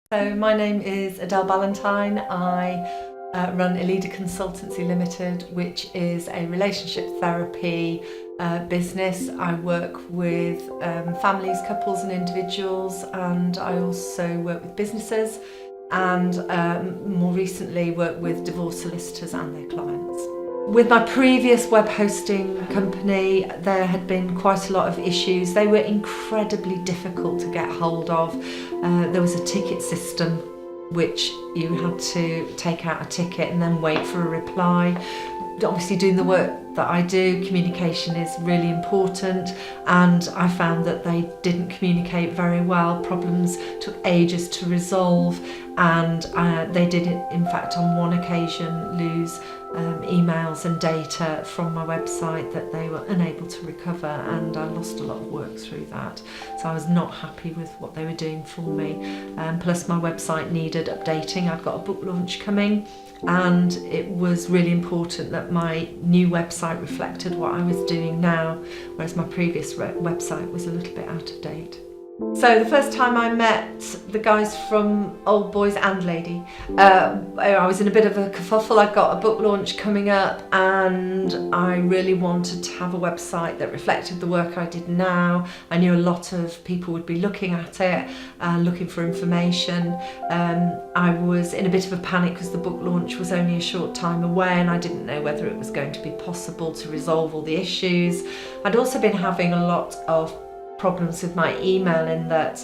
So my name is Adele Ballantyne. I run Eleda Consultancy Limited, which is a relationship therapy business. I work with families, couples and individuals, and I also work with businesses and more recently work with divorce solicitors and their clients. With my previous web hosting company, there had been quite a lot of issues. They were incredibly difficult to get hold of. There was a ticket system which you had to take out a ticket and then wait for a reply. Obviously, doing the work that I do, communication is really important, and I found that they didn't communicate very well. Problems took ages to resolve, and they did, in fact, on one occasion lose emails and data from my website that they were unable to recover, and I lost a lot of work through that. So I was not happy with what they were doing for me. Plus my website needed updating. I've got a book launch coming, and it was really important that my new website reflected what I was doing now, whereas my previous website was a little bit out of date. So the first time I met the guys from Old Boys and Lady, I was in a bit of a kerfuffle. I've got a book launch coming up and I really wanted to have a website that reflected the work I did now. I knew a lot of people would be looking at it and looking for information. I was in a bit of a panic because the book launch was only a short time away and I didn't know whether it was going to be possible to resolve all the issues. I'd also been having a lot of problems with my email in that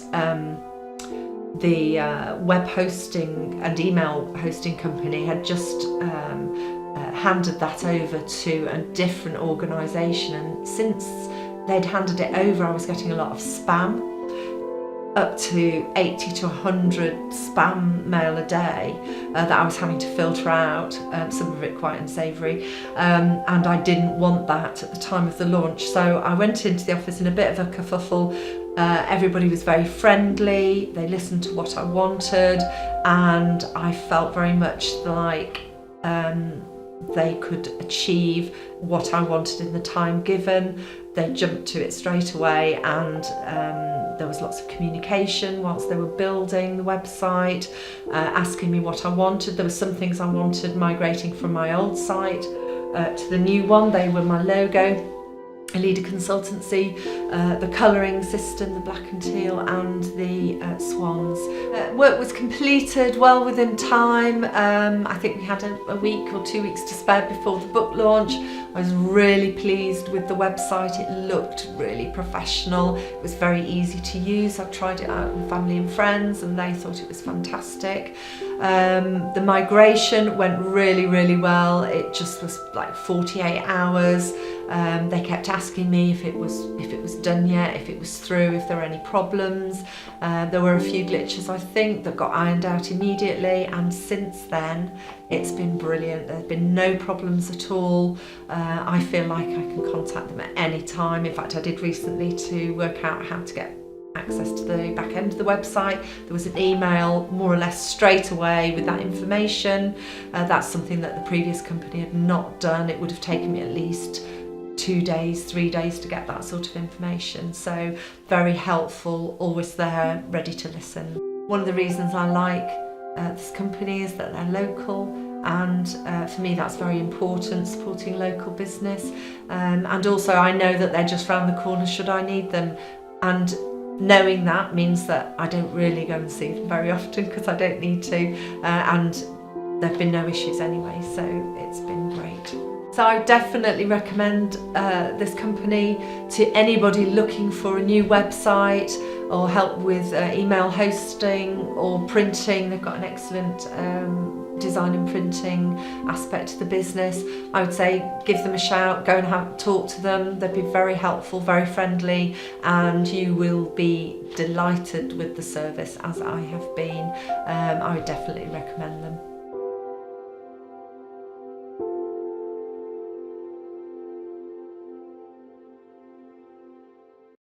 the web hosting and email hosting company had just handed that over to a different organisation, and since they'd handed it over I was getting a lot of spam, up to 80 to 100 spam mail a day that I was having to filter out, some of it quite unsavoury, and I didn't want that at the time of the launch. So I went into the office in a bit of a kerfuffle. Everybody was very friendly, they listened to what I wanted, and I felt very much like they could achieve what I wanted in the time given. They jumped to it straight away, and there was lots of communication whilst they were building the website, asking me what I wanted. There were some things I wanted migrating from my old site to the new one. They were my logo, Eleda Consultancy, the colouring system, the black and teal, and the swans. Work was completed well within time. I think we had a week or 2 weeks to spare before the book launch. I was really pleased with the website. It looked really professional. It was very easy to use. I tried it out with family and friends and they thought it was fantastic. The migration went really, really well. It just was like 48 hours. They kept asking me if it was done yet, if it was through, if there were any problems. There were a few glitches, I think, that got ironed out immediately, and since then it's been brilliant. There's been no problems at all. I feel like I can contact them at any time. In fact, I did recently to work out how to get access to the back end of the website. There was an email more or less straight away with that information. That's something that the previous company had not done. It would have taken me at least 2 days, 3 days to get that sort of information. So very helpful, always there, ready to listen. One of the reasons I like this company is that they're local, and for me that's very important, supporting local business. And also I know that they're just round the corner should I need them, and knowing that means that I don't really go and see them very often because I don't need to, and there have been no issues anyway, so it's been great. So I definitely recommend this company to anybody looking for a new website or help with email hosting or printing. They've got an excellent design and printing aspect to the business. I would say give them a shout, go and talk to them. They'd be very helpful, very friendly, and you will be delighted with the service as I have been. I would definitely recommend them.